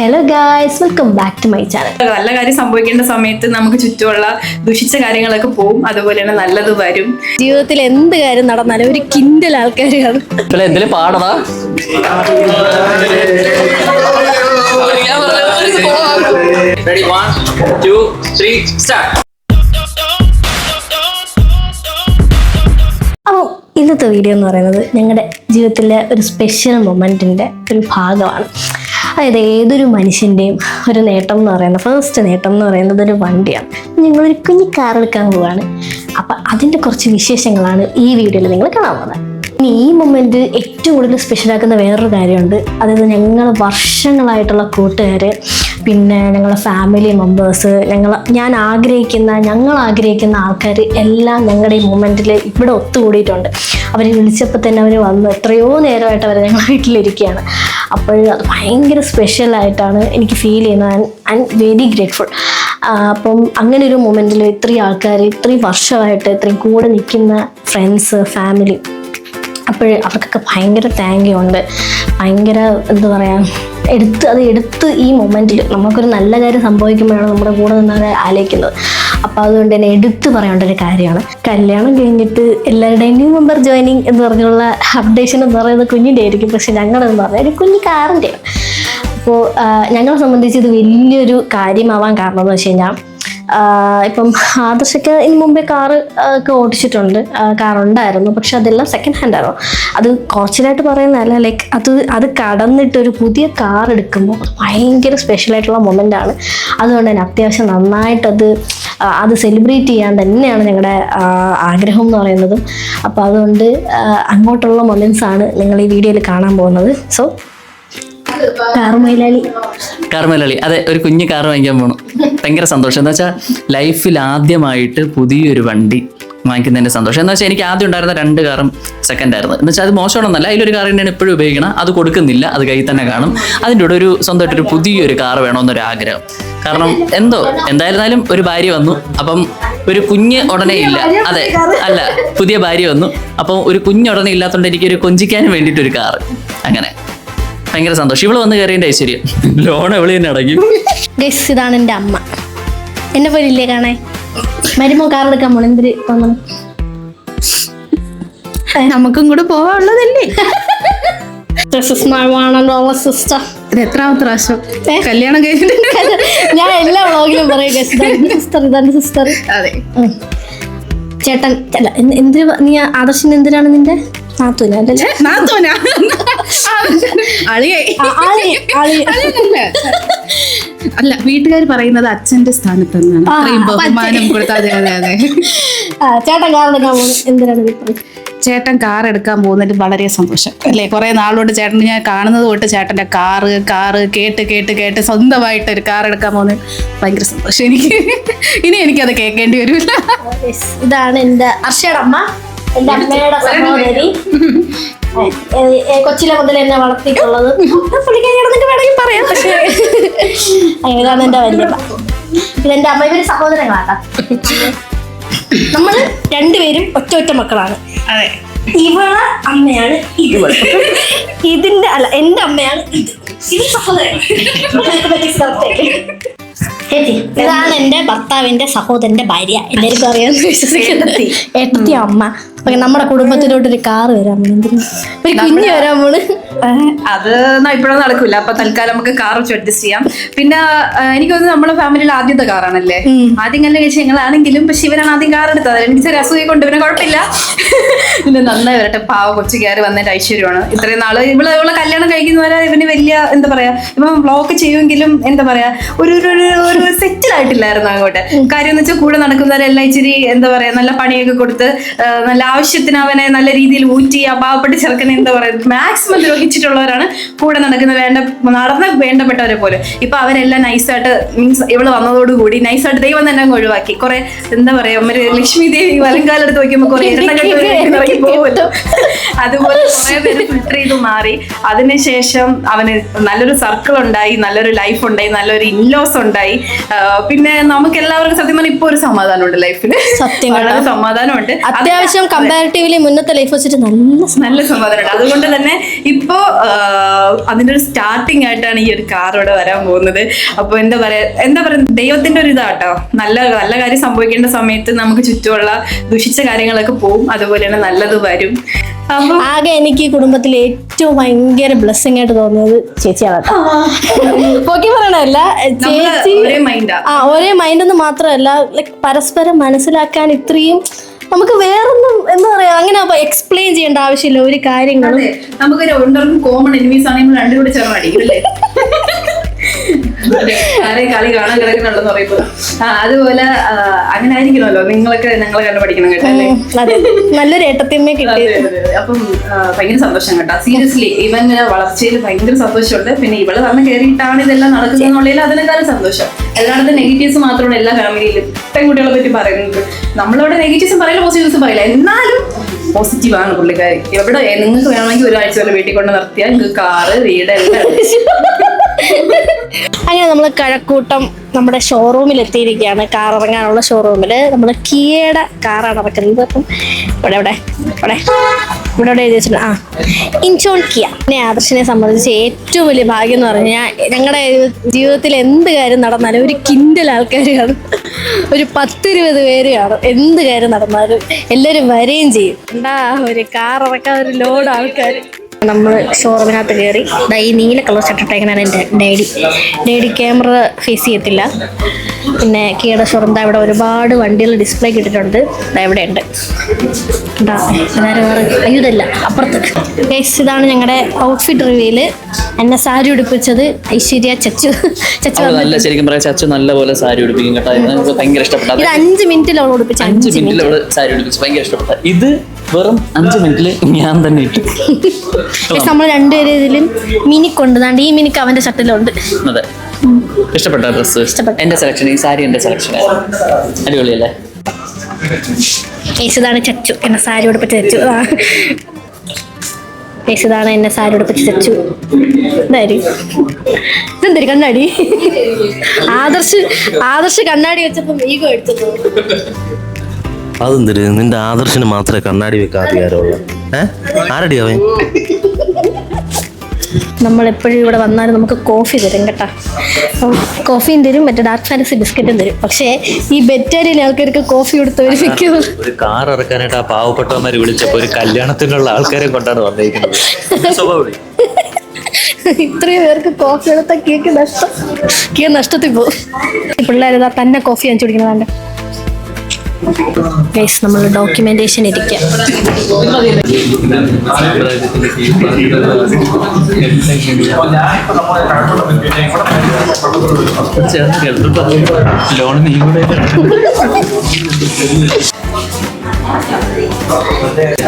Hello guys, welcome back to my channel. നല്ല കാര്യം സംഭവിക്കേണ്ട സമയത്ത് നമുക്ക് ചുറ്റുമുള്ള ദുഷിച്ച കാര്യങ്ങളൊക്കെ പോവും, അതുപോലെ തന്നെ നല്ലത് വരും. ജീവിതത്തിൽ എന്ത് കാര്യം നടന്നാലും ഒരു കിൻഡൽ ആൾക്കാരാണ്. എന്തെങ്കിലും പാടടാ. Ready, 1, 2, 3, start. അപ്പോൾ ഇന്നത്തെ വീഡിയോ എന്ന് പറയുന്നത് ഞങ്ങളുടെ ജീവിതത്തിലെ ഒരു സ്പെഷ്യൽ മൊമെൻറ്റിൻ്റെ ഒരു ഭാഗമാണ്. അതായത് ഏതൊരു മനുഷ്യൻ്റെയും ഒരു നേട്ടം എന്ന് പറയുന്നത്, ഫസ്റ്റ് നേട്ടം എന്ന് പറയുന്നത് ഒരു വണ്ടിയാണ്. ഞങ്ങളൊരു കുഞ്ഞി കാർ എടുക്കാൻ പോവുകയാണ്. അപ്പം അതിൻ്റെ കുറച്ച് വിശേഷങ്ങളാണ് ഈ വീഡിയോയിൽ നിങ്ങൾ കാണാൻ പോകുന്നത്. ഇനി ഈ മൊമെൻറ്റ് ഏറ്റവും കൂടുതൽ സ്പെഷ്യലാക്കുന്ന വേറൊരു കാര്യമുണ്ട്. അതായത് ഞങ്ങൾ വർഷങ്ങളായിട്ടുള്ള കൂട്ടുകാർ, പിന്നെ ഞങ്ങളെ ഫാമിലി മെമ്പേഴ്സ്, ഞങ്ങൾ ആഗ്രഹിക്കുന്ന ആൾക്കാർ എല്ലാം ഞങ്ങളുടെ ഈ മൊമെൻറ്റിൽ ഇവിടെ ഒത്തുകൂടിയിട്ടുണ്ട്. അവർ വിളിച്ചപ്പോൾ തന്നെ അവർ വന്നു. എത്രയോ നേരമായിട്ട് അവർ ഞങ്ങളുടെ വീട്ടിലിരിക്കുകയാണ്. അപ്പോൾ അത് ഭയങ്കര സ്പെഷ്യലായിട്ടാണ് എനിക്ക് ഫീൽ ചെയ്യുന്നത്. I am very grateful. അപ്പം അങ്ങനെ ഒരു മൊമെൻറ്റിൽ ഇത്രയും ആൾക്കാർ, ഇത്രയും വർഷമായിട്ട് ഇത്രയും കൂടെ നിൽക്കുന്ന ഫ്രണ്ട്സ്, ഫാമിലി, അപ്പോൾ അവർക്കൊക്കെ ഭയങ്കര താങ്ക് യു ഉണ്ട്. ഭയങ്കര എന്താ പറയുക, എടുത്ത് ഈ മൊമെൻറ്റിൽ നമുക്കൊരു നല്ല കാര്യം സംഭവിക്കുമ്പോഴാണ് നമ്മുടെ കൂടെ നിന്നവരെ ആലോചിക്കുന്നത്. അപ്പോൾ അതുകൊണ്ട് തന്നെ എടുത്ത് പറയേണ്ട ഒരു കാര്യമാണ്, കല്യാണം കഴിഞ്ഞിട്ട് എല്ലാവരുടെയും ന്യൂ മെമ്പർ ജോയിനിങ് എന്ന് പറഞ്ഞുള്ള അപ്ഡേഷൻ എന്ന് പറയുന്നത് കുഞ്ഞിൻ്റെ ആയിരിക്കും. പക്ഷെ ഞങ്ങളെന്ന് പറഞ്ഞാൽ ഒരു കുഞ്ഞു കാറിൻ്റെയാണ്. അപ്പോൾ ഞങ്ങളെ സംബന്ധിച്ച് ഇത് വലിയൊരു കാര്യമാവാൻ കാരണം എന്ന് വെച്ച് കഴിഞ്ഞാൽ, ഇപ്പം ആദർശൊക്കെ ഇതിന് മുമ്പേ കാറ് ഒക്കെ ഓടിച്ചിട്ടുണ്ട്, കാറുണ്ടായിരുന്നു. പക്ഷെ അതെല്ലാം സെക്കൻഡ് ഹാൻഡ് ആയിരുന്നു. അത് കുറച്ചിലായിട്ട് പറയുന്നതല്ല, ലൈക്ക് അത് കടന്നിട്ട് ഒരു പുതിയ കാർ എടുക്കുമ്പോൾ ഭയങ്കര സ്പെഷ്യലായിട്ടുള്ള മൊമെൻ്റ് ആണ്. അതുകൊണ്ട് തന്നെ അത്യാവശ്യം നന്നായിട്ട് അത് സെലിബ്രേറ്റ് ചെയ്യാൻ തന്നെയാണ് ഞങ്ങളുടെ ആഗ്രഹം എന്ന് പറയുന്നതും. അപ്പോൾ അതുകൊണ്ട് അങ്ങോട്ടുള്ള മൊമെൻറ്റ്സ് ആണ് നിങ്ങൾ ഈ വീഡിയോയിൽ കാണാൻ പോകുന്നത്. സോ കാർമേലാളി, അതെ, ഒരു കുഞ്ഞു കാർ വാങ്ങിക്കാൻ പോകണം. ഭയങ്കര സന്തോഷം. എന്താ വെച്ചാൽ ലൈഫിൽ ആദ്യമായിട്ട് പുതിയൊരു വണ്ടി വാങ്ങിക്കുന്നതിൻ്റെ സന്തോഷം. എന്ന് വെച്ചാൽ എനിക്ക് ആദ്യം ഉണ്ടായിരുന്ന 2 കാറും സെക്കൻഡ് ആയിരുന്നു. എന്ന് വെച്ചാൽ അത് മോശമാണെന്നല്ല, അതിലൊരു കാർ തന്നെയാണ് എപ്പോഴും ഉപയോഗിക്കണം. അത് കൊടുക്കുന്നില്ല, അത് കയ്യിൽ തന്നെ കാണും. അതിൻ്റെ കൂടെ ഒരു സ്വന്തമായിട്ടൊരു പുതിയൊരു കാർ വേണമെന്നൊരു ആഗ്രഹം. കാരണം എന്തായിരുന്നാലും ഒരു ഭാര്യ വന്നു, അപ്പം ഒരു കുഞ്ഞ് ഉടനെ ഇല്ല. അതെ, അല്ല, പുതിയ ഭാര്യ വന്നു, അപ്പം ഒരു കുഞ്ഞ് ഉടനെ ഇല്ലാത്തതുകൊണ്ട് എനിക്കൊരു കൊഞ്ചിക്കാനും വേണ്ടിയിട്ടൊരു കാറ്. അങ്ങനെ ഭയങ്കര സന്തോഷം. ഇവള് വന്ന് കയറിയതിൻ്റെ ഐശ്വര്യം. ലോൺ എവിടെ തന്നെ അടങ്ങി. ഗയ്സ്, ഇതാണ് എൻ്റെ അമ്മ. എന്നെ പോലെ ഇല്ലേ കാണാൻ? മരുമോ കാർ എടുക്കാൻ പോണം. എന്തിന് തോന്നണം? നമുക്കും കൂടെ പോവാനുള്ളതല്ലേ. ഇത് എത്രാമത്തെ പ്രാവശ്യം കല്യാണം കഴിഞ്ഞിട്ട് ഞാൻ എല്ലാ വ്ളോഗിലും പറയും ഇതാണ് സിസ്റ്റർ. അതെ, ചേട്ടൻ അല്ല, എന്തിന് നീ ആദർശിന് എന്തിനാണ് നിന്റെ നാത്തൂന? അല്ല, വീട്ടുകാർ പറയുന്നത് അച്ഛന്റെ സ്ഥാനത്ത് നിന്നാണ്. അത്രയും ബഹുമാനം കൊടുത്താൽ. അതെ അതെ അതെ. ചേട്ടൻ കാർ എടുക്കാൻ പോകുന്നു. എന്തിനാണ് ചേട്ടൻ കാർ എടുക്കാൻ പോകുന്നതിൽ വളരെ സന്തോഷം അല്ലേ. കുറെ നാളോട്ട് ചേട്ടൻ ഞാൻ കാണുന്നത് തൊട്ട് ചേട്ടന്റെ കാറ് കേട്ട് സ്വന്തമായിട്ട് ഒരു കാർ എടുക്കാൻ പോകുന്നത് ഭയങ്കര സന്തോഷം എനിക്ക്. ഇനി എനിക്കത് കേൾക്കേണ്ടി വരില്ല. ഇതാണ് എൻ്റെ അർഷയുടെ അമ്മ, എൻ്റെ അമ്മയുടെ സഹോദരി. കൊച്ചിലെ മുതൽ എന്നെ വളർത്തിയിട്ടുള്ളത്. പുള്ളിക്കാരിയാണെന്നൊക്കെ വേണമെങ്കിൽ പറയാം. പക്ഷേ ഇതാണ് എൻ്റെ വല്യമ്മ, ഇതെൻ്റെ അമ്മ. ഇവര് സഹോദരങ്ങളാട്ടാ. നമ്മള് രണ്ടുപേരും ഒറ്റ മക്കളാണ്. അതെ, ഇവളെ അമ്മയാണ് ഇതിന്റെ അല്ല, എൻ്റെ അമ്മയാണ് ഇത് സഹോദരൻ. ഇതാണ് എൻ്റെ ഭർത്താവിന്റെ സഹോദരന്റെ ഭാര്യ. എല്ലാവർക്കും അറിയാമെന്ന് വിശ്വസിക്കുന്നത് ഏട്ടത്തി അമ്മ. നമ്മുടെ കുടുംബത്തിലോട്ടൊരു കാറ് വരാൻ പോണ്, ഒരു കുഞ്ഞ് വരാൻ പോണ്. അത് ഇപ്പോഴൊന്നും നടക്കൂല. അപ്പൊ തൽക്കാലം നമുക്ക് കാർ വെച്ച് അഡ്ജസ്റ്റ് ചെയ്യാം. പിന്നെ എനിക്ക് തോന്നുന്നു നമ്മുടെ ഫാമിലിയിൽ ആദ്യത്തെ കാറാണല്ലേ. ആദ്യം കല്യാണം കഴിച്ച ഞങ്ങളാണെങ്കിലും, പക്ഷെ ഇവരാണ് ആദ്യം കാർ എടുത്തത്. എനിക്ക് ചെറിയ അസുഖം കൊണ്ട് ഇവനെ കുഴപ്പമില്ല. പിന്നെ നന്നായി വരട്ടെ. പാവ കൊച്ചു കയറി വന്നതിന്റെ ഐശ്വര്യമാണ്. ഇത്രയും നാള് ഇവളെ കല്യാണം കഴിക്കുന്നവരെ ഇവന് വലിയ എന്താ പറയാ, ഇപ്പം വ്ളോഗ് ചെയ്യുമെങ്കിലും എന്താ പറയാ, ഒരു സെറ്റിൽ ആയിട്ടില്ലായിരുന്നു അങ്ങോട്ട്. കാര്യം എന്ന് വെച്ചാൽ കൂടെ നടക്കുന്നവരെല്ലാം ഇച്ചിരി എന്താ പറയാ, നല്ല പണിയൊക്കെ കൊടുത്ത് നല്ല ആവശ്യത്തിന് അവനെ നല്ല രീതിയിൽ ഊറ്റി ആ പാവപ്പെട്ട ചെറുക്കനെ എന്താ പറയുക മാക്സിമം ദ്രോഹിച്ചിട്ടുള്ളവരാണ് കൂടെ നടന്ന വേണ്ടപ്പെട്ടവരെ പോലും. ഇപ്പൊ അവരെല്ലാം നൈസായിട്ട്, മീൻസ് ഇവള് വന്നതോടുകൂടി നൈസായിട്ട് ദൈവം തന്നെ അങ്ങ് ഒഴിവാക്കി. കുറെ എന്താ പറയാ, ലക്ഷ്മി ദേവി വലങ്കാലെടുത്ത് നോക്കുമ്പോൾ കുറെ ഇറങ്ങി പോകുമല്ലോ, അതുപോലെ കുറെ പേര് ഫിൽട്ടർ ചെയ്ത് മാറി. അതിനുശേഷം അവന് നല്ലൊരു സർക്കിൾ ഉണ്ടായി, നല്ലൊരു ലൈഫ് ഉണ്ടായി, നല്ലൊരു ഇൻലോസ് ഉണ്ടായി. പിന്നെ നമുക്ക് എല്ലാവർക്കും സത്യം പറഞ്ഞാൽ ഇപ്പൊ ഒരു സമാധാനമുണ്ട് ലൈഫില്. സത്യം, വളരെ സമാധാനമുണ്ട്. അത്യാവശ്യം കമ്പാരിറ്റീവ്ലി മുന്നത്തെ ലൈഫ് വെച്ചിട്ട് നല്ല സമാധാനമുണ്ട്. അതുകൊണ്ട് തന്നെ ഇപ്പോ അതിന്റെ ഒരു സ്റ്റാർട്ടിങ് ആയിട്ടാണ് ഈ ഒരു കാർ ഇവിടെ വരാൻ പോകുന്നത്. അപ്പൊ എന്താ പറയാ ദൈവത്തിന്റെ ഒരു ഇതാട്ടോ. നല്ല നല്ല കാര്യം സംഭവിക്കേണ്ട സമയത്ത് നമുക്ക് ചുറ്റുമുള്ള ദുഷിച്ച കാര്യങ്ങളൊക്കെ പോവും, അതുപോലെ തന്നെ നല്ലത് വരും. അപ്പൊ ആകെ എനിക്ക് ഈ കുടുംബത്തിൽ ഏറ്റവും ഭയങ്കര ബ്ലെസ്സിങ് ആയിട്ട് തോന്നിയത് ചേച്ചിയാണ്. പൊക്കി പറയണല്ല, ചേച്ചി ഒരേ മൈൻഡാ. ഒരേ മൈൻഡ് എന്ന് മാത്രമല്ല, ലൈക് പരസ്പരം മനസ്സിലാക്കാൻ ഇത്രയും നമുക്ക് വേറൊന്നും എന്താ പറയാ അങ്ങനെ എക്സ്പ്ലെയിൻ ചെയ്യേണ്ട ആവശ്യമില്ല ഒരു കാര്യങ്ങളും. നമുക്ക് രണ്ടുപേർക്കും കോമൺ എനിമീസ് ആണെങ്കിൽ നമ്മൾ രണ്ടും കൂടി ചേർന്ന് അടിക്കില്ലേ? കളി കാണാൻ കിടക്കുന്നുണ്ടെന്ന് പറയുമ്പോൾ അതുപോലെ അങ്ങനെ ആയിരിക്കണമല്ലോ നിങ്ങളൊക്കെ ഞങ്ങളെ കണ്ടു പഠിക്കണം കേട്ടോ അല്ലേ? അതെ, നല്ലൊരു ഏട്ടത്തിയമ്മ കിട്ടി. അപ്പം ഭയങ്കര സന്തോഷം കേട്ടോ. സീരിയസ്ലി ഇവന്റെ വളർച്ചയിൽ ഭയങ്കര സന്തോഷമുണ്ട്. പിന്നെ ഇവള് വന്ന് കയറിയിട്ടാണ് ഇതെല്ലാം നടക്കുന്നതെന്നുള്ളതിൽ അതിനേക്കാളും സന്തോഷം. എല്ലായിടത്തും നെഗറ്റീവ്സ് മാത്രമാണ് എല്ലാ ഫാമിലിയിലും പെൺകുട്ടികളെ പറ്റി പറയുന്നത്. നമ്മളവിടെ നെഗറ്റീവ്സും പറയില്ല, പോസിറ്റീവ്സും പറയില്ല, എന്നാലും പോസിറ്റീവ് ആണ് പുള്ളിക്കാരി. ഇവിടെ നിങ്ങൾക്ക് വേണമെങ്കിൽ ഒരാഴ്ച വരെ വീട്ടിൽ കൊണ്ട് നിർത്തിയാൽ നിങ്ങൾക്ക് കാറ് വീട് എല്ലാം. അങ്ങനെ നമ്മൾ കഴക്കൂട്ടം നമ്മുടെ ഷോറൂമിൽ എത്തിയിരിക്കുകയാണ്. കാർ ഇറങ്ങാനുള്ള ഷോറൂമിൽ നമ്മൾ കിയയുടെ കാറാണ് ഇറക്കുന്നത്. അപ്പം ഇവിടെ എഴുതി വെച്ചിട്ടുണ്ട് ഇൻചോൺ കിയ. പിന്നെ ആദർശിനെ സംബന്ധിച്ച് ഏറ്റവും വലിയ ഭാഗ്യം എന്ന് പറഞ്ഞാൽ ഞങ്ങളുടെ ജീവിതത്തിൽ എന്ത് കാര്യം നടന്നാലും ഒരു കിൻഡൽ ആൾക്കാർ കാണും, ഒരു 10-20 പേര് കാണും. എന്ത് കാര്യം നടന്നാലും എല്ലാവരും വരികയും ചെയ്യും. എന്താ ഒരു കാർ ഇറക്കാൻ ഒരു ലോഡ് ആൾക്കാർ. നമ്മൾ ഷോറൂമിനകത്ത് കയറി. ഈ നീല കളർ ഷർട്ടിട്ടേക്കനാണ് എൻ്റെ ഡേഡി ക്യാമറ ഫേസ് ചെയ്യത്തില്ല. പിന്നെ കിയുടെ ഷോറൂം ഇവിടെ ഒരുപാട് വണ്ടികൾ ഡിസ്പ്ലേ കിട്ടിയിട്ടുണ്ട്. ഇവിടെ ഉണ്ട് ഇതല്ല അപ്പുറത്ത്. ഇതാണ് ഞങ്ങളുടെ ഔട്ട്ഫിറ്റ് റിവ്യൂല്. എന്നെ സാരി ഉടുപ്പിച്ചത് ഐശ്വര്യ ചച്ചു. ശരിക്കും പറയാം, ചച്ചു നല്ലപോലെ സാരി ഉടുപ്പിക്കും കേട്ടോ. ഭയങ്കര ഇഷ്ടപ്പെട്ടു. ഇത് 5 മിനിറ്റിലാണ് ഉടുപ്പിച്ചത്. 5 മിനിറ്റിൽ അവള് സാരി ഉടുപ്പിച്ചു, ഭയങ്കര ഇഷ്ടപ്പെട്ടു. ഇത് വെറും 5 മിനിറ്റിൽ ഞാൻ തന്നെ ഇട്ടു. നമ്മൾ രണ്ടുപേരും ഇതിലും മിനിക്കുണ്ട്. ഈ മിനിക്ക് അവന്റെ ഷർട്ടിലുണ്ട്. അതെ, ഇഷ്ടപ്പെട്ട ഡ്രസ് എന്റെ സെലക്ഷൻ. ഈ സാരി എന്റെ സെലക്ഷൻ അടിപൊളിയല്ലേ? ഇതാണ് ചച്ചു എന്നെ സാരി ഉടുപ്പിച്ച് ചച്ചു. ഇതാണ് എന്നെ സാരി ഉടുപ്പിച്ച് ചച്ചു. ഇതെന്തൊരു കണ്ണാടി? ആദർശ് കണ്ണാടി വെച്ചപ്പോ ഈഗോ എടുത്തു. അതെന്തൊരു നിന്റെ ആദർശന് മാത്രമേ കണ്ണാടി വെക്കാൻ അറിയാറുള്ളൂ? ആരടി അവൻ? നമ്മളെപ്പോഴും ഇവിടെ വന്നാലും നമുക്ക് കോഫി തരും കേട്ടോ. കോഫിയും തരും, മറ്റേ ഡാർക്ക് ഫാൻറ്റസി ബിസ്ക്കറ്റും തരും. പക്ഷേ ഈ ബെറ്റാരിയൻ ആൾക്കാർക്ക് കോഫി കൊടുത്തവർ മിക്കത് ഒരു കാർ ഇറക്കാനായിട്ട് ആ പാവപ്പെട്ടവന്മാർ വിളിച്ചപ്പോ ഒരു കല്യാണത്തിനുള്ള ആൾക്കാരെ കൊണ്ടാണ് വന്നിരിക്കുന്നത്. ഇത്രയും പേർക്ക് കോഫി എടുത്ത കേക്ക് നഷ്ടത്തിൽ പോകും. പിള്ളേർ തന്നെ കോഫി വാങ്ങിച്ചു കുടിക്കുന്നതാണ്ട്. ഗൈസ്, നമ്മൾ ഡോക്യുമെന്റേഷൻ ഇരിക്കാം.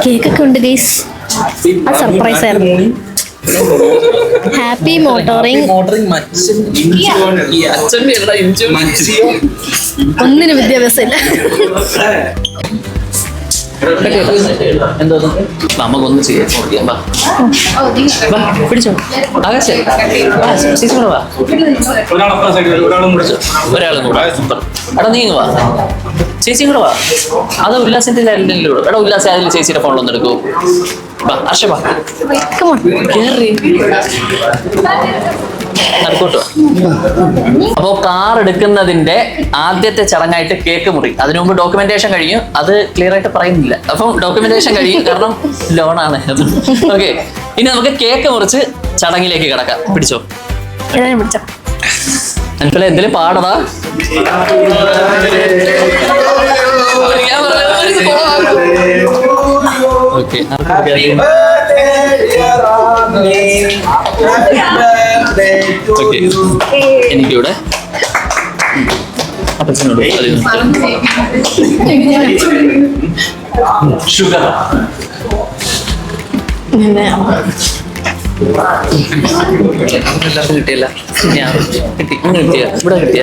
കേക്കൊക്കെ ഉണ്ട് ഗൈസ്. അത് സർപ്രൈസ് ആയിരുന്നു. Happy motoring. ഒന്നിനും വിദ്യാഭ്യാസം ഇല്ല. നമുക്കൊന്നും ചെയ്യാൻ പിടിച്ചോ. ആകാശ ഒരാളും കൂടെ എടാ നീങ്ങുവാ. ചേച്ചിയും കൂടെ വാ. അത് ഉല്ലാസത്തിന്റെ എടാ ഉല്ലാസം അതിൽ ചേച്ചിയുടെ ഫോണിലൊന്നും എടുക്കൂ. അപ്പോ കാർ എടുക്കുന്നതിന്റെ ആദ്യത്തെ ചടങ്ങായിട്ട് കേക്ക് മുറി. അതിനു മുമ്പ് ഡോക്യുമെന്റേഷൻ കഴിഞ്ഞു. അത് ക്ലിയർ ആയിട്ട് പറയുന്നില്ല. അപ്പം ഡോക്യുമെന്റേഷൻ കഴിയും, കാരണം ലോണാണ്. ഓക്കെ, ഇനി നമുക്ക് കേക്ക് മുറിച്ച് ചടങ്ങിലേക്ക് കിടക്കാം. പിടിച്ചോ. എനിക്കല്ല എന്തെങ്കിലും പാടതാ. ഓക്കെ, എനിക്കിവിടെ അപ്പച്ചനോട് ഷുഗർ കിട്ടിയില്ല. ഞാൻ കിട്ടി, കിട്ടിയ ഇവിടെ കിട്ടിയ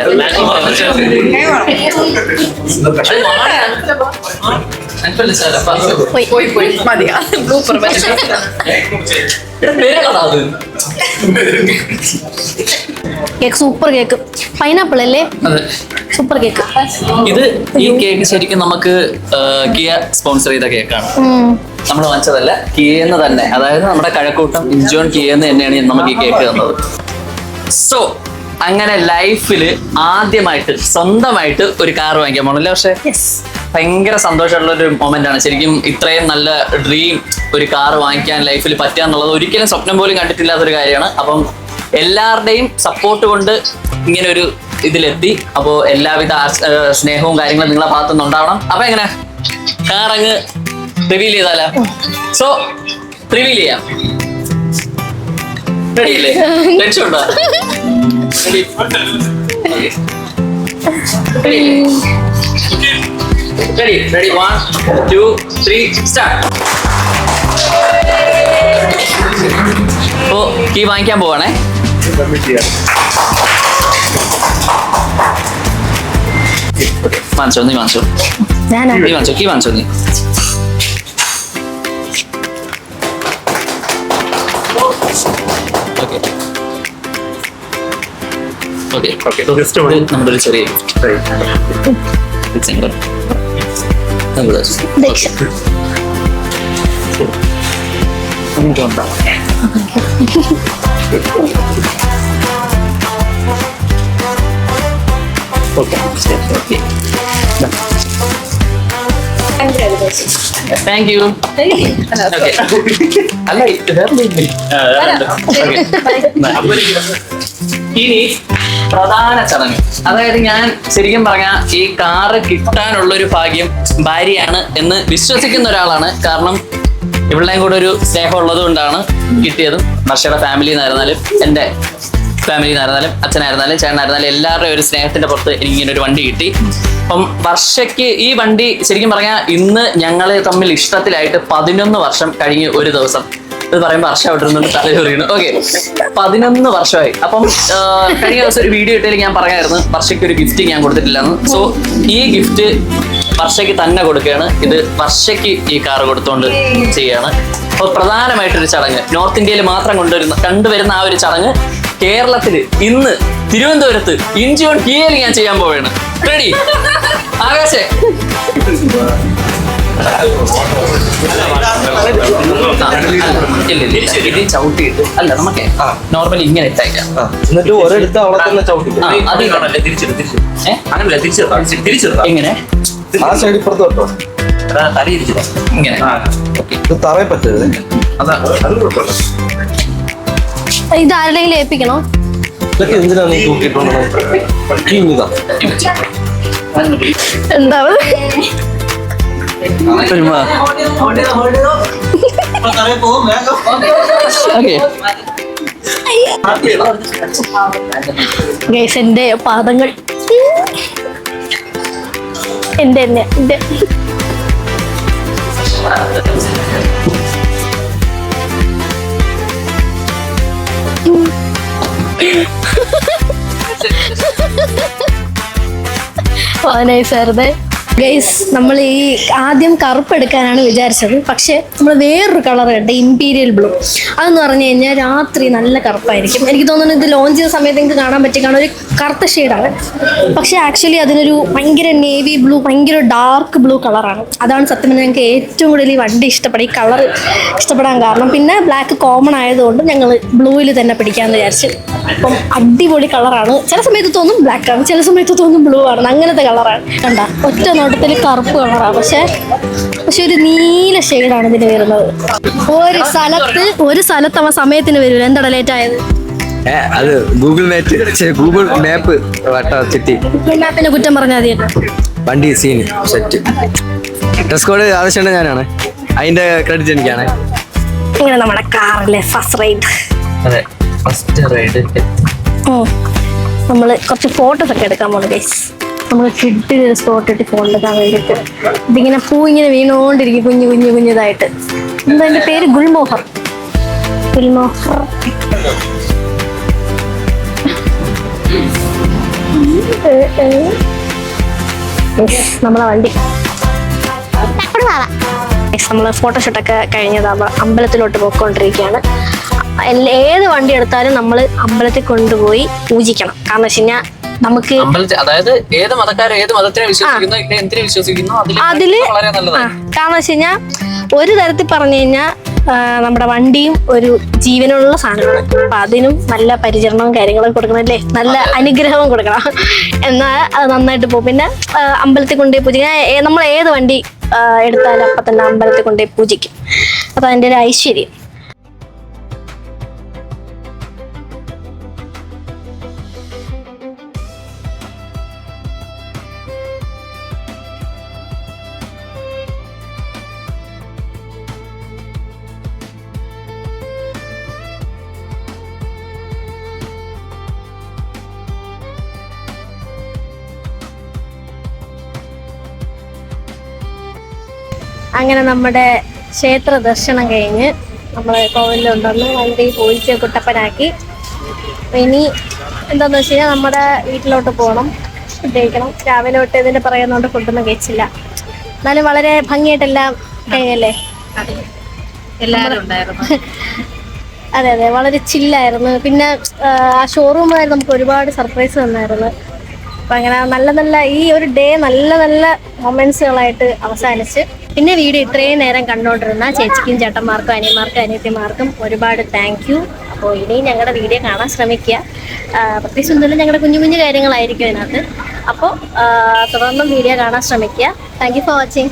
പേരാണോ അത്? കേക്ക് സൂപ്പർ കേക്ക്, പൈനാപ്പിൾ അല്ലേ? അതെ. Super cake. ഈ കേക്ക് ശരിക്കും നമുക്ക് കിയ സ്പോൺസർ ചെയ്ത കേക്കാണ്. നമ്മൾ വാങ്ങിച്ചതല്ല, കിയെന്ന് തന്നെ, അതായത് നമ്മുടെ കഴക്കൂട്ടം ഇഞ്ചോൺ കിയെന്ന് തന്നെയാണ് നമുക്ക് ഈ കേക്ക് തന്നത്. സോ അങ്ങനെ ലൈഫിൽ ആദ്യമായിട്ട് സ്വന്തമായിട്ട് ഒരു കാർ വാങ്ങിക്കാൻ പോകണല്ലേ? പക്ഷെ ഭയങ്കര സന്തോഷമുള്ള ഒരു മൊമെന്റ് ആണ് ശരിക്കും. ഇത്രയും നല്ല ഡ്രീം ഒരു കാർ വാങ്ങിക്കാൻ ലൈഫിൽ പറ്റുക എന്നുള്ളത് ഒരിക്കലും സ്വപ്നം പോലും കണ്ടിട്ടില്ലാത്തൊരു കാര്യമാണ്. അപ്പം എല്ലാവരുടെയും സപ്പോർട്ട് കൊണ്ട് ഇങ്ങനെ ഒരു ഇതിലെത്തി. അപ്പോൾ എല്ലാവിധ സ്നേഹവും കാര്യങ്ങളും നിങ്ങളെ ഭാഗത്തുനിന്ന് ഉണ്ടാവണം. അപ്പൊ എങ്ങനെ കാർ അങ്ങ് റിവീൽ ചെയ്താലോ? സോ റിവീൽ ചെയ്യാം. റെഡി അല്ലേ? ടെൻഷൻ ഉണ്ടോ? Ready? 1, 2, 3, start. അപ്പോൾ കീ വാങ്ങിക്കാൻ പോവാണേ. വാങ്ങിച്ചോ, നീ വാങ്ങിച്ചോ. നീ വാങ്ങിച്ചോ, കീ വാങ്ങിച്ചോ നീ. ഓക്കെ നമ്മുടെ ഒരു ചെറിയ താങ്ക് യു. അല്ല ഇനി പ്രധാന ചടങ്ങ്, അതായത് ഞാൻ ശരിക്കും പറഞ്ഞാൽ ഈ കാറ് കിട്ടാനുള്ള ഒരു ഭാഗ്യം ഭാര്യയാണ് എന്ന് വിശ്വസിക്കുന്ന ഒരാളാണ്. കാരണം ഇവളുടെയും കൂടെ ഒരു സ്നേഹം ഉള്ളത് കൊണ്ടാണ് കിട്ടിയതും. വർഷയുടെ ഫാമിലി എന്നായിരുന്നാലും എൻ്റെ ഫാമിലി എന്നായിരുന്നാലും അച്ഛനായിരുന്നാലും ചേട്ടനായിരുന്നാലും എല്ലാവരുടെയും ഒരു സ്നേഹത്തിന്റെ പുറത്ത് എനിക്ക് ഇങ്ങനെ ഒരു വണ്ടി കിട്ടി. അപ്പം വർഷയ്ക്ക് ഈ വണ്ടി ശരിക്കും പറഞ്ഞാൽ ഇന്ന് ഞങ്ങൾ തമ്മിൽ ഇഷ്ടത്തിലായിട്ട് 11 വർഷം കഴിഞ്ഞ് ഒരു ദിവസം. ഇത് പറയുമ്പോൾ വർഷം അവിടെ നിന്നുകൊണ്ട് തലചൊറിയണം. ഓക്കെ, 11 വർഷമായി. അപ്പം കഴിഞ്ഞ ദിവസം ഒരു വീഡിയോ ഇട്ടതിൽ ഞാൻ പറയായിരുന്നു വർഷയ്ക്ക് ഒരു ഗിഫ്റ്റ് ഞാൻ കൊടുത്തിട്ടില്ലെന്ന്. സോ ഈ ഗിഫ്റ്റ് വർഷയ്ക്ക് തന്നെ കൊടുക്കുകയാണ്. ഇത് വർഷയ്ക്ക് ഈ കാർ കൊടുത്തുകൊണ്ട് ചെയ്യാണ്. അപ്പോൾ പ്രധാനമായിട്ടൊരു ചടങ്ങ്, നോർത്ത് ഇന്ത്യയിൽ മാത്രം കണ്ടുവരുന്ന ആ ഒരു ചടങ്ങ് കേരളത്തിൽ ഇന്ന് തിരുവനന്തപുരത്ത് ഇഞ്ചോൺ കിയയിൽ ഞാൻ ചെയ്യാൻ പോവുകയാണ്. റെഡി? ആകാശേ ഇത് ചവിട്ടിയിട്ട് അല്ല, നമുക്ക് നോർമലി ഇങ്ങനെ ഇട്ടേക്കാം. എങ്ങനെ ഇങ്ങനെ തറയെ പറ്റരുത്. ഇത് ആരുടെയെങ്കിലും ഏൽപ്പിക്കണോ? ഇതൊക്കെ എന്തിനാണ് നീ തൂക്കിയിട്ടുള്ളത്? എന്താ എന്റെ പാദങ്ങൾ എന്റെ നൈസായിരുന്നേ ഗൈസ്. നമ്മൾ ഈ ആദ്യം കറുപ്പ് എടുക്കാനാണ് വിചാരിച്ചത്, പക്ഷെ നമ്മൾ വേറൊരു കളർ ഉണ്ട്, ഇമ്പീരിയൽ ബ്ലൂ. അതെന്ന് പറഞ്ഞു കഴിഞ്ഞാൽ രാത്രി നല്ല കറുപ്പായിരിക്കും. എനിക്ക് തോന്നുന്നു ഇത് ലോഞ്ച് ചെയ്ത സമയത്ത് നിങ്ങൾക്ക് കാണാൻ പറ്റിയ ഒരു കറുത്ത ഷെയ്ഡാണ്, പക്ഷെ ആക്ച്വലി അതിനൊരു ഭയങ്കര നേവി ബ്ലൂ, ഭയങ്കര ഡാർക്ക് ബ്ലൂ കളറാണ്. അതാണ് സത്യം പറഞ്ഞാൽ ഞങ്ങൾക്ക് ഏറ്റവും കൂടുതൽ ഈ വണ്ടി ഇഷ്ടപ്പെടും, ഈ കളർ ഇഷ്ടപ്പെടാൻ കാരണം. പിന്നെ ബ്ലാക്ക് കോമൺ ആയതുകൊണ്ട് ഞങ്ങൾ ബ്ലൂവിൽ തന്നെ പിടിക്കാമെന്ന് വിചാരിച്ചു. അപ്പം അടിപൊളി കളറാണ്. ചില സമയത്ത് തോന്നും ബ്ലാക്ക് ആണ്, ചില സമയത്ത് തോന്നും ബ്ലൂ ആണ്, അങ്ങനത്തെ കളറാണ്. കണ്ട ഒറ്റ നോട്ടത്തിൽ കറുപ്പ് കളറാണ്, പക്ഷെ ഒരു നീല ഷെയ്ഡാണ് ഇതിന് വരുന്നത്. ഒരു സ്ഥലത്ത് അവൻ സമയത്തിന് വരില്ല. എന്താ ലേറ്റ് ആയത്? അത് ഗൂഗിൾ മാപ്പ് ചിട്ടി ഗൂഗിൾ മാപ്പിനെ കുറ്റം പറഞ്ഞാൽ മതിയല്ലോ. വണ്ടി സീന് സെറ്റ്. ഡ്രസ് കോഡ് ആവശ്യമുണ്ട് ഞാനാണ്, അതിന്റെ ക്രെഡിറ്റ് എനിക്കാണ്. ഇങ്ങനെ നമ്മുടെ കാറിലെ ഫസ്റ്റ് റൈഡ് നമ്മള് കുറച്ച് ഫോട്ടോസ് ഒക്കെ എടുക്കാൻ പോകുന്നു ഗൈസ്. നമ്മൾ കിട്ടിയൊരു സ്പോട്ട് ഇട്ട് ഫോൺ എടുക്കാൻ വേണ്ടിയിട്ട്. ഇതിങ്ങനെ പൂ ഇങ്ങനെ വീണുകൊണ്ടിരിക്കും കുഞ്ഞതായിട്ട്. എന്താ എൻ്റെ പേര്? ഗുൽമോഹർ. നമ്മളെ വണ്ടി നമ്മൾ ഫോട്ടോഷൂട്ടൊക്കെ കഴിഞ്ഞത് അമ്പലത്തിലോട്ട് പോയിക്കൊണ്ടിരിക്കുകയാണ്. ഏത് വണ്ടി എടുത്താലും നമ്മൾ അമ്പലത്തിൽ കൊണ്ടുപോയി പൂജിക്കണം. കാരണം വെച്ച് കഴിഞ്ഞാൽ നമുക്ക് അതായത് ഏത് മതക്കാരും ഏത് മതത്തിനെ വിശ്വസിക്കുന്നു എന്തിനെ വിശ്വസിക്കുന്നു അതില് വളരെ നല്ലതാണ്. കാരണം വെച്ച് കഴിഞ്ഞാൽ ഒരു തരത്തിൽ പറഞ്ഞു കഴിഞ്ഞാൽ നമ്മുടെ വണ്ടിയും ഒരു ജീവനുള്ള സാധനമാണ്. അപ്പൊ അതിനും നല്ല പരിചരണവും കാര്യങ്ങളൊക്കെ കൊടുക്കണം അല്ലേ, നല്ല അനുഗ്രഹവും കൊടുക്കണം. എന്നാൽ അത് നന്നായിട്ട് പോകും. പിന്നെ അമ്പലത്തിൽ കൊണ്ടുപോയി പൂജിക്കാൻ നമ്മൾ ഏത് വണ്ടി എടുത്താലും അപ്പം തന്നെ അമ്പലത്തിൽ കൊണ്ടുപോയി പൂജിക്കും. അപ്പൊ അതിൻ്റെ ഒരു ഐശ്വര്യം. അങ്ങനെ നമ്മുടെ ക്ഷേത്ര ദർശനം കഴിഞ്ഞ് നമ്മൾ കോവിലുണ്ടെന്ന് വണ്ടി പോയിച്ച് കുട്ടപ്പനാക്കി. ഇനി എന്താണെന്ന് വെച്ച് കഴിഞ്ഞാൽ നമ്മുടെ വീട്ടിലോട്ട് പോകണം, ഫുഡ് കഴിക്കണം. രാവിലെ തൊട്ട് ഇതിൻ്റെ പറയുന്നതുകൊണ്ട് ഫുഡൊന്നും കഴിച്ചില്ല. എന്നാലും വളരെ ഭംഗിയായിട്ടെല്ലാം കഴിഞ്ഞല്ലേ? എല്ലാവരും ഉണ്ടായിരുന്നു. അതെ അതെ, വളരെ ചില്ലായിരുന്നു. പിന്നെ ആ ഷോറൂമായിരുന്നു നമുക്ക് ഒരുപാട് സർപ്രൈസ് തന്നായിരുന്നു. അപ്പം അങ്ങനെ നല്ല നല്ല ഈ ഒരു ഡേ നല്ല നല്ല മൊമെന്റ്സുകളായിട്ട് അവസാനിച്ച്. പിന്നെ വീഡിയോ ഇത്രയും നേരം കണ്ടുകൊണ്ടിരുന്ന ചേച്ചിക്കും ചേട്ടന്മാർക്കും അനിയന്മാർക്കും അനിയത്തിമാർക്കും ഒരുപാട് താങ്ക് യു. അപ്പോൾ ഇനിയും ഞങ്ങളുടെ വീഡിയോ കാണാൻ ശ്രമിക്കുക. പ്രത്യേകിച്ച് ഒന്നുമില്ല, ഞങ്ങളുടെ കുഞ്ഞു കുഞ്ഞു കാര്യങ്ങളായിരിക്കും ഇതിനകത്ത്. അപ്പോൾ തുടർന്നും വീഡിയോ കാണാൻ ശ്രമിക്കുക. Thank you for watching.